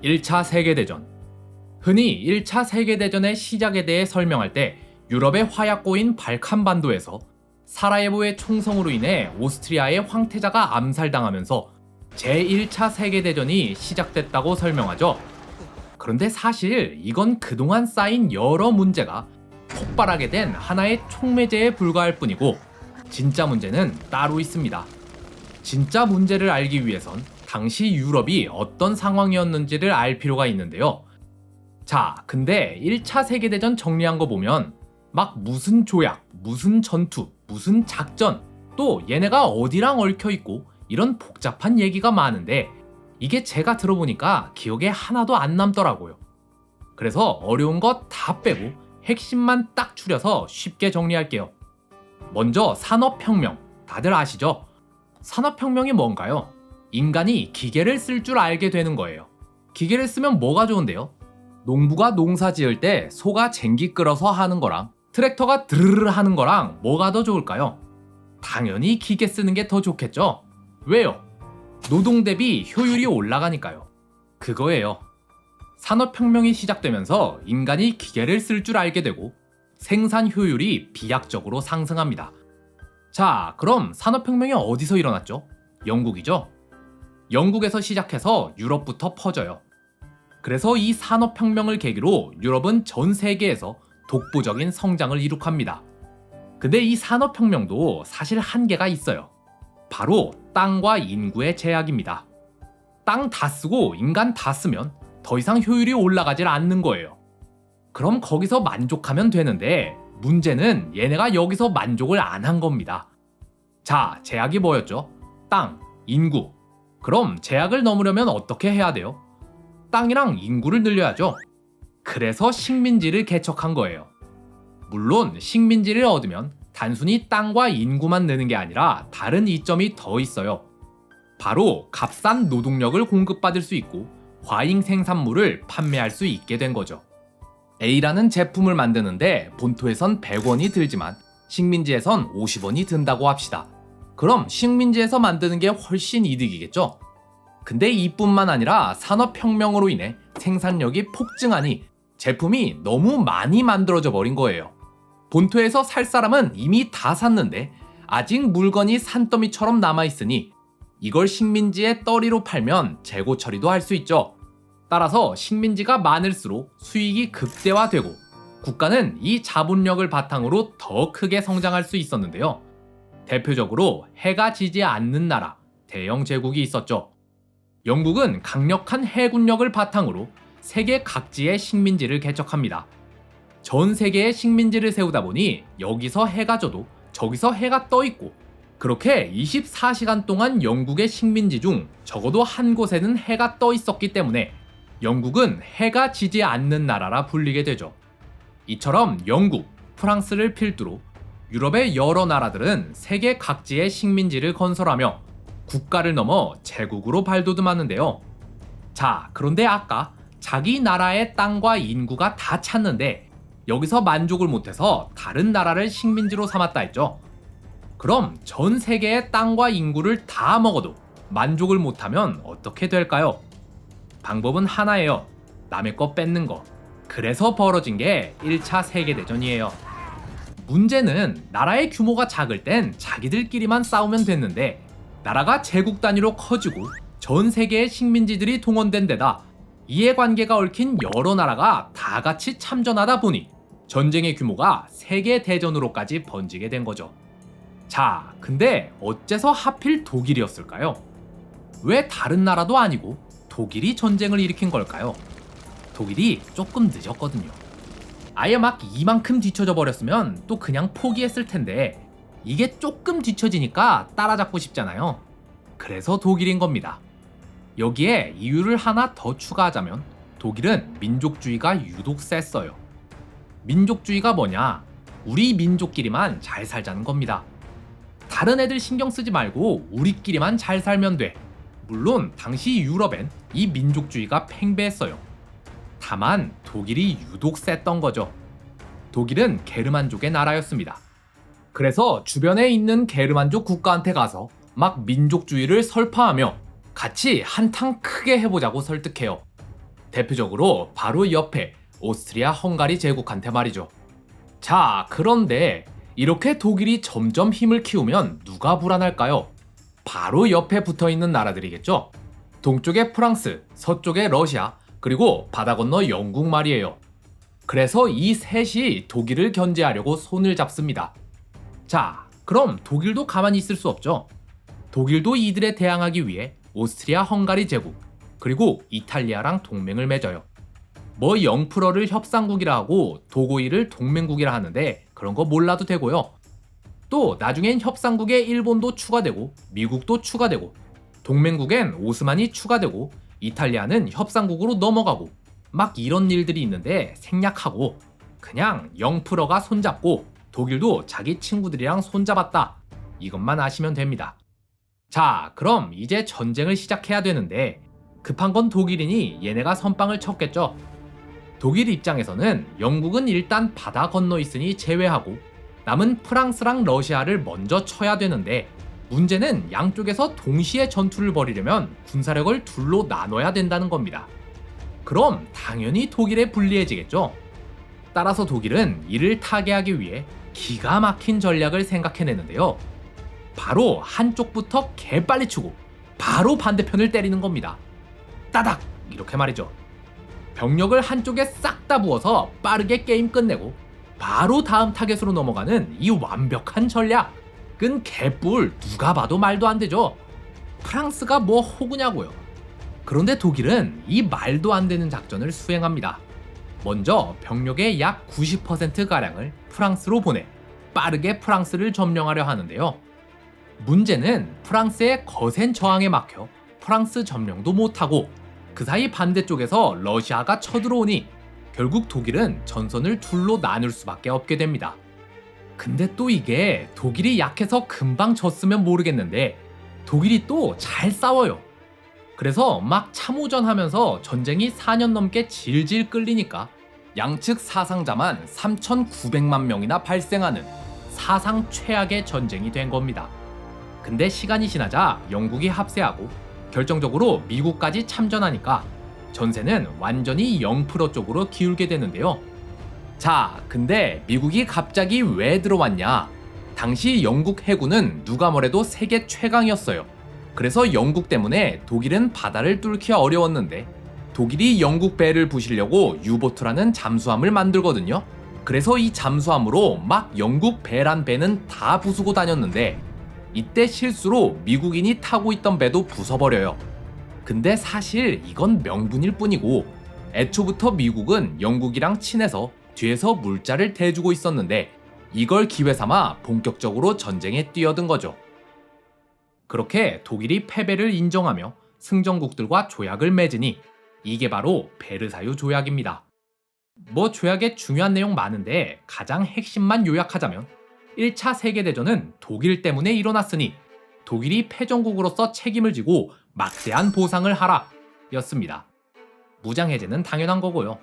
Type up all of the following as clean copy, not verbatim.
1차 세계대전. 흔히 1차 세계대전의 시작에 대해 설명할 때 유럽의 화약고인 발칸반도에서 사라예보의 총성으로 인해 오스트리아의 황태자가 암살당하면서 제1차 세계대전이 시작됐다고 설명하죠. 그런데 사실 이건 그동안 쌓인 여러 문제가 폭발하게 된 하나의 촉매제에 불과할 뿐이고, 진짜 문제는 따로 있습니다. 진짜 문제를 알기 위해선 당시 유럽이 어떤 상황이었는지를 알 필요가 있는데요. 자, 근데 1차 세계대전 정리한 거 보면 막 무슨 조약, 무슨 전투, 무슨 작전, 또 얘네가 어디랑 얽혀있고 이런 복잡한 얘기가 많은데 이게 제가 들어보니까 기억에 하나도 안 남더라고요. 그래서 어려운 거 다 빼고 핵심만 딱 추려서 쉽게 정리할게요. 먼저 산업혁명, 다들 아시죠? 산업혁명이 뭔가요? 인간이 기계를 쓸 줄 알게 되는 거예요. 기계를 쓰면 뭐가 좋은데요? 농부가 농사 지을 때 소가 쟁기 끌어서 하는 거랑 트랙터가 드르르 하는 거랑 뭐가 더 좋을까요? 당연히 기계 쓰는 게 더 좋겠죠? 왜요? 노동 대비 효율이 올라가니까요. 그거예요. 산업혁명이 시작되면서 인간이 기계를 쓸 줄 알게 되고 생산 효율이 비약적으로 상승합니다. 자, 그럼 산업혁명이 어디서 일어났죠? 영국이죠? 영국에서 시작해서 유럽부터 퍼져요. 그래서 이 산업혁명을 계기로 유럽은 전 세계에서 독보적인 성장을 이룩합니다. 근데 이 산업혁명도 사실 한계가 있어요. 바로 땅과 인구의 제약입니다. 땅 다 쓰고 인간 다 쓰면 더 이상 효율이 올라가질 않는 거예요. 그럼 거기서 만족하면 되는데 문제는 얘네가 여기서 만족을 안 한 겁니다. 자, 제약이 뭐였죠? 땅, 인구. 그럼 제약을 넘으려면 어떻게 해야 돼요? 땅이랑 인구를 늘려야죠. 그래서 식민지를 개척한 거예요. 물론 식민지를 얻으면 단순히 땅과 인구만 느는 게 아니라 다른 이점이 더 있어요. 바로 값싼 노동력을 공급받을 수 있고 과잉 생산물을 판매할 수 있게 된 거죠. A라는 제품을 만드는데 본토에선 100원이 들지만 식민지에선 50원이 든다고 합시다. 그럼 식민지에서 만드는 게 훨씬 이득이겠죠? 근데 이뿐만 아니라 산업혁명으로 인해 생산력이 폭증하니 제품이 너무 많이 만들어져 버린 거예요. 본토에서 살 사람은 이미 다 샀는데 아직 물건이 산더미처럼 남아있으니 이걸 식민지에 떨이로 팔면 재고 처리도 할 수 있죠. 따라서 식민지가 많을수록 수익이 극대화되고 국가는 이 자본력을 바탕으로 더 크게 성장할 수 있었는데요. 대표적으로 해가 지지 않는 나라, 대영 제국이 있었죠. 영국은 강력한 해군력을 바탕으로 세계 각지의 식민지를 개척합니다. 전 세계에 식민지를 세우다 보니 여기서 해가 져도 저기서 해가 떠 있고, 그렇게 24시간 동안 영국의 식민지 중 적어도 한 곳에는 해가 떠 있었기 때문에 영국은 해가 지지 않는 나라라 불리게 되죠. 이처럼 영국, 프랑스를 필두로 유럽의 여러 나라들은 세계 각지에 식민지를 건설하며 국가를 넘어 제국으로 발돋움하는데요. 자, 그런데 아까 자기 나라의 땅과 인구가 다 찼는데 여기서 만족을 못해서 다른 나라를 식민지로 삼았다 했죠. 그럼 전 세계의 땅과 인구를 다 먹어도 만족을 못하면 어떻게 될까요? 방법은 하나예요. 남의 거 뺏는 거. 그래서 벌어진 게 1차 세계대전이에요. 문제는 나라의 규모가 작을 땐 자기들끼리만 싸우면 됐는데 나라가 제국 단위로 커지고 전 세계의 식민지들이 동원된 데다 이해관계가 얽힌 여러 나라가 다 같이 참전하다 보니 전쟁의 규모가 세계대전으로까지 번지게 된 거죠. 자, 근데 어째서 하필 독일이었을까요? 왜 다른 나라도 아니고 독일이 전쟁을 일으킨 걸까요? 독일이 조금 늦었거든요. 아예 막 이만큼 뒤쳐져 버렸으면 또 그냥 포기했을 텐데 이게 조금 뒤쳐지니까 따라잡고 싶잖아요. 그래서 독일인 겁니다. 여기에 이유를 하나 더 추가하자면 독일은 민족주의가 유독 셌어요. 민족주의가 뭐냐? 우리 민족끼리만 잘 살자는 겁니다. 다른 애들 신경 쓰지 말고 우리끼리만 잘 살면 돼. 물론 당시 유럽엔 이 민족주의가 팽배했어요. 다만 독일이 유독 셌던 거죠. 독일은 게르만족의 나라였습니다. 그래서 주변에 있는 게르만족 국가한테 가서 막 민족주의를 설파하며 같이 한탕 크게 해보자고 설득해요. 대표적으로 바로 옆에 오스트리아 헝가리 제국한테 말이죠. 자, 그런데 이렇게 독일이 점점 힘을 키우면 누가 불안할까요? 바로 옆에 붙어 있는 나라들이겠죠. 동쪽에 프랑스, 서쪽에 러시아, 그리고 바다 건너 영국 말이에요. 그래서 이 셋이 독일을 견제하려고 손을 잡습니다. 자, 그럼 독일도 가만히 있을 수 없죠. 독일도 이들에 대항하기 위해 오스트리아 헝가리 제국, 그리고 이탈리아랑 동맹을 맺어요. 뭐 영프러를 협상국이라 하고 도고이를 동맹국이라 하는데 그런 거 몰라도 되고요. 또 나중엔 협상국에 일본도 추가되고 미국도 추가되고 동맹국엔 오스만이 추가되고 이탈리아는 협상국으로 넘어가고 막 이런 일들이 있는데 생략하고 그냥 영프러가 손잡고 독일도 자기 친구들이랑 손잡았다. 이것만 아시면 됩니다. 자, 그럼 이제 전쟁을 시작해야 되는데 급한 건 독일이니 얘네가 선빵을 쳤겠죠. 독일 입장에서는 영국은 일단 바다 건너 있으니 제외하고 남은 프랑스랑 러시아를 먼저 쳐야 되는데 문제는 양쪽에서 동시에 전투를 벌이려면 군사력을 둘로 나눠야 된다는 겁니다. 그럼 당연히 독일에 불리해지겠죠. 따라서 독일은 이를 타개하기 위해 기가 막힌 전략을 생각해내는데요. 바로 한쪽부터 개빨리 치고 바로 반대편을 때리는 겁니다. 따닥! 이렇게 말이죠. 병력을 한쪽에 싹 다 부어서 빠르게 게임 끝내고 바로 다음 타겟으로 넘어가는 이 완벽한 전략은 개뿔 누가 봐도 말도 안 되죠. 프랑스가 뭐 호구냐고요. 그런데 독일은 이 말도 안 되는 작전을 수행합니다. 먼저 병력의 약 90%가량을 프랑스로 보내 빠르게 프랑스를 점령하려 하는데요. 문제는 프랑스의 거센 저항에 막혀 프랑스 점령도 못하고 그 사이 반대쪽에서 러시아가 쳐들어오니 결국 독일은 전선을 둘로 나눌 수밖에 없게 됩니다. 근데 또 이게 독일이 약해서 금방 졌으면 모르겠는데 독일이 또 잘 싸워요. 그래서 막 참호전하면서 전쟁이 4년 넘게 질질 끌리니까 양측 사상자만 3,900만 명이나 발생하는 사상 최악의 전쟁이 된 겁니다. 근데 시간이 지나자 영국이 합세하고 결정적으로 미국까지 참전하니까 전세는 완전히 영프로 쪽으로 기울게 되는데요. 자, 근데 미국이 갑자기 왜 들어왔냐? 당시 영국 해군은 누가 뭐래도 세계 최강이었어요. 그래서 영국 때문에 독일은 바다를 뚫기 어려웠는데 독일이 영국 배를 부시려고 유보트라는 잠수함을 만들거든요. 그래서 이 잠수함으로 막 영국 배란 배는 다 부수고 다녔는데 이때 실수로 미국인이 타고 있던 배도 부숴버려요. 근데 사실 이건 명분일 뿐이고 애초부터 미국은 영국이랑 친해서 뒤에서 물자를 대주고 있었는데 이걸 기회 삼아 본격적으로 전쟁에 뛰어든 거죠. 그렇게 독일이 패배를 인정하며 승전국들과 조약을 맺으니 이게 바로 베르사유 조약입니다. 뭐 조약에 중요한 내용 많은데 가장 핵심만 요약하자면 1차 세계대전은 독일 때문에 일어났으니 독일이 패전국으로서 책임을 지고 막대한 보상을 하라 였습니다. 무장해제는 당연한 거고요.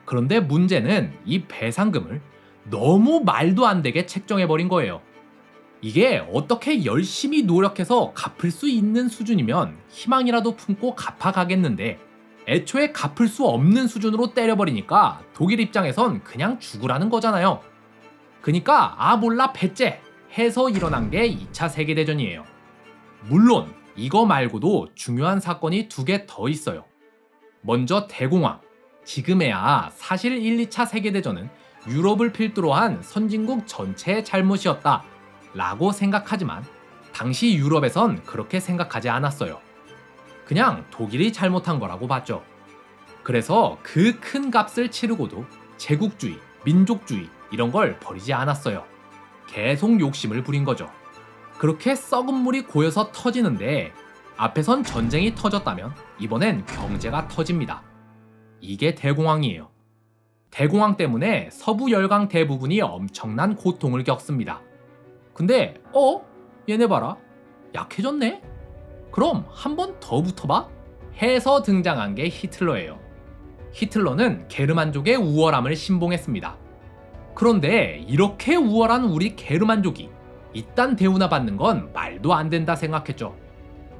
그런데 문제는 이 배상금을 너무 말도 안 되게 책정해버린 거예요. 이게 어떻게 열심히 노력해서 갚을 수 있는 수준이면 희망이라도 품고 갚아가겠는데 애초에 갚을 수 없는 수준으로 때려버리니까 독일 입장에선 그냥 죽으라는 거잖아요. 그니까 몰라 배째 해서 일어난 게 2차 세계대전이에요. 물론 이거 말고도 중요한 사건이 2개 더 있어요. 먼저 대공황. 지금에야 사실 1, 2차 세계대전은 유럽을 필두로 한 선진국 전체의 잘못이었다 라고 생각하지만 당시 유럽에선 그렇게 생각하지 않았어요. 그냥 독일이 잘못한 거라고 봤죠. 그래서 그 큰 값을 치르고도 제국주의, 민족주의 이런 걸 버리지 않았어요. 계속 욕심을 부린 거죠. 그렇게 썩은 물이 고여서 터지는데 앞에선 전쟁이 터졌다면 이번엔 경제가 터집니다. 이게 대공황이에요. 대공황 때문에 서부 열강 대부분이 엄청난 고통을 겪습니다. 근데 얘네 봐라. 약해졌네? 그럼 한 번 더 붙어봐? 해서 등장한 게 히틀러예요. 히틀러는 게르만족의 우월함을 신봉했습니다. 그런데 이렇게 우월한 우리 게르만족이 이딴 대우나 받는 건 말도 안 된다 생각했죠.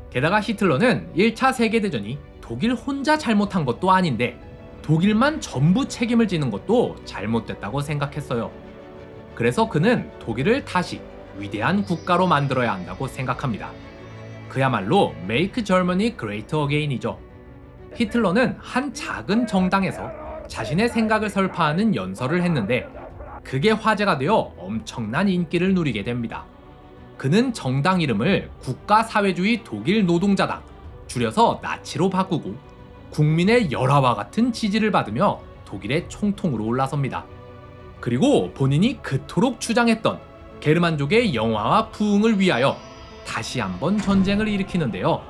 게다가 히틀러는 1차 세계대전이 독일 혼자 잘못한 것도 아닌데 독일만 전부 책임을 지는 것도 잘못됐다고 생각했어요. 그래서 그는 독일을 다시 위대한 국가로 만들어야 한다고 생각합니다. 그야말로 Make Germany Great Again이죠. 히틀러는 한 작은 정당에서 자신의 생각을 설파하는 연설을 했는데 그게 화제가 되어 엄청난 인기를 누리게 됩니다. 그는 정당 이름을 국가사회주의 독일 노동자당, 줄여서 나치로 바꾸고 국민의 열화와 같은 지지를 받으며 독일의 총통으로 올라섭니다. 그리고 본인이 그토록 주장했던 게르만족의 영화와 부흥을 위하여 다시 한번 전쟁을 일으키는데요.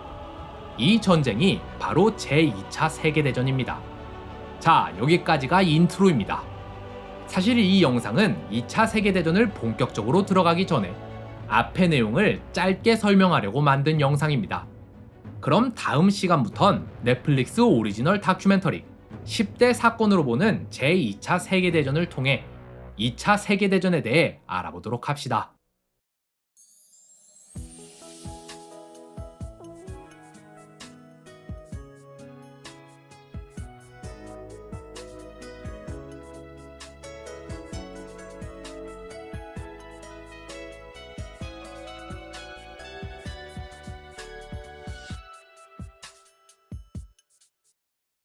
이 전쟁이 바로 제2차 세계대전입니다. 자, 여기까지가 인트로입니다. 사실 이 영상은 2차 세계대전을 본격적으로 들어가기 전에 앞의 내용을 짧게 설명하려고 만든 영상입니다. 그럼 다음 시간부턴 넷플릭스 오리지널 다큐멘터리 10대 사건으로 보는 제2차 세계대전을 통해 2차 세계대전에 대해 알아보도록 합시다.